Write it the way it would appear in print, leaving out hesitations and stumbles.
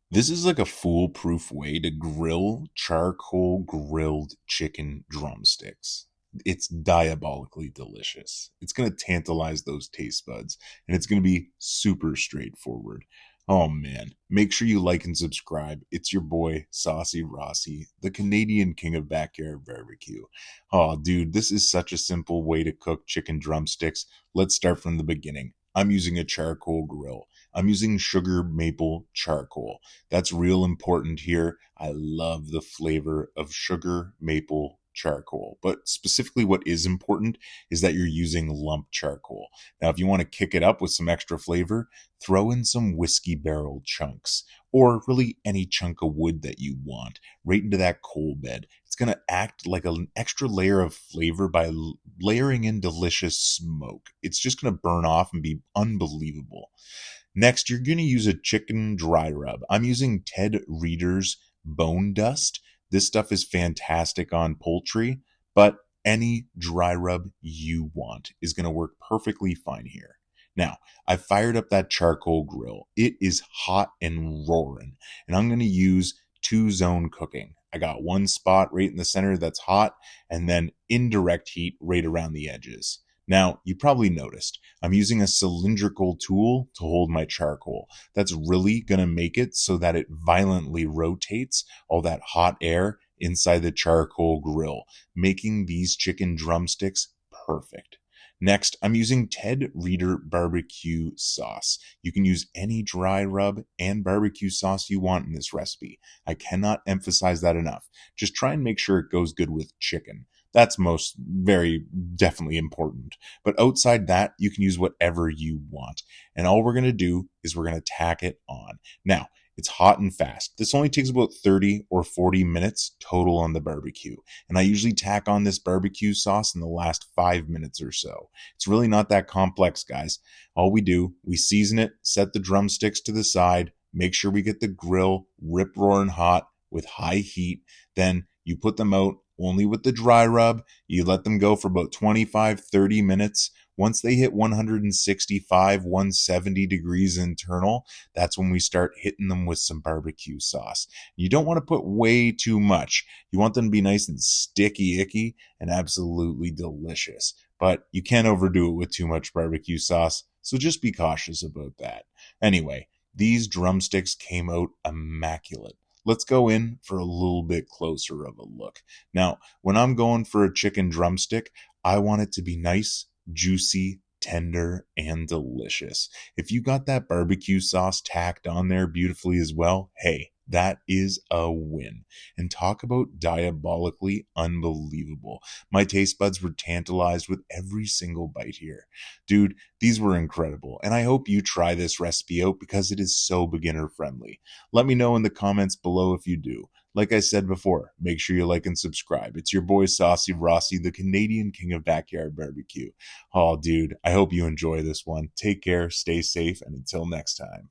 This is like a foolproof way to grill charcoal grilled chicken drumsticks. It's diabolically delicious. It's going to tantalize those taste buds, and it's going to be super straightforward. Oh man, make sure you like and subscribe. It's your boy, Saucy Rossi, the Canadian king of backyard barbecue. Oh, dude, this is such a simple way to cook chicken drumsticks. Let's start from the beginning. I'm using a charcoal grill. I'm using sugar maple charcoal. That's real important here. I love the flavor of sugar maple charcoal. But specifically, what is important is that you're using lump charcoal. Now, if you want to kick it up with some extra flavor, throw in some whiskey barrel chunks, or really any chunk of wood that you want, right into that coal bed. It's going to act like an extra layer of flavor by layering in delicious smoke. It's just going to burn off and be unbelievable. Next, you're going to use a chicken dry rub. I'm using Ted Reader's Bone Dust. This stuff is fantastic on poultry, but any dry rub you want is going to work perfectly fine here. Now, I fired up that charcoal grill. It is hot and roaring, and I'm going to use two-zone cooking. I got one spot right in the center that's hot, and then indirect heat right around the edges. Now, you probably noticed, I'm using a cylindrical tool to hold my charcoal. That's really going to make it so that it violently rotates all that hot air inside the charcoal grill, making these chicken drumsticks perfect. Next, I'm using Ted Reader barbecue sauce. You can use any dry rub and barbecue sauce you want in this recipe. I cannot emphasize that enough. Just try and make sure it goes good with chicken. That's most very definitely important. But outside that, you can use whatever you want. And all we're going to do is we're going to tack it on. Now, it's hot and fast. This only takes about 30 or 40 minutes total on the barbecue. And I usually tack on this barbecue sauce in the last 5 minutes or so. It's really not that complex, guys. All we do, we season it, set the drumsticks to the side, make sure we get the grill rip-roaring hot with high heat. Then you put them out only with the dry rub. You let them go for about 25, 30 minutes. Once they hit 165, 170 degrees internal, that's when we start hitting them with some barbecue sauce. You don't want to put way too much. You want them to be nice and sticky, icky, and absolutely delicious. But you can't overdo it with too much barbecue sauce, so just be cautious about that. Anyway, these drumsticks came out immaculate. Let's go in for a little bit closer of a look. Now, when I'm going for a chicken drumstick, I want it to be nice, juicy, tender, and delicious. If you got that barbecue sauce tacked on there beautifully as well, hey, that is a win. And talk about diabolically unbelievable. My taste buds were tantalized with every single bite here. Dude, these were incredible. And I hope you try this recipe out because it is so beginner friendly. Let me know in the comments below if you do. Like I said before, make sure you like and subscribe. It's your boy Saucy Rossi, the Canadian king of backyard barbecue. Oh, dude, I hope you enjoy this one. Take care, stay safe, and until next time.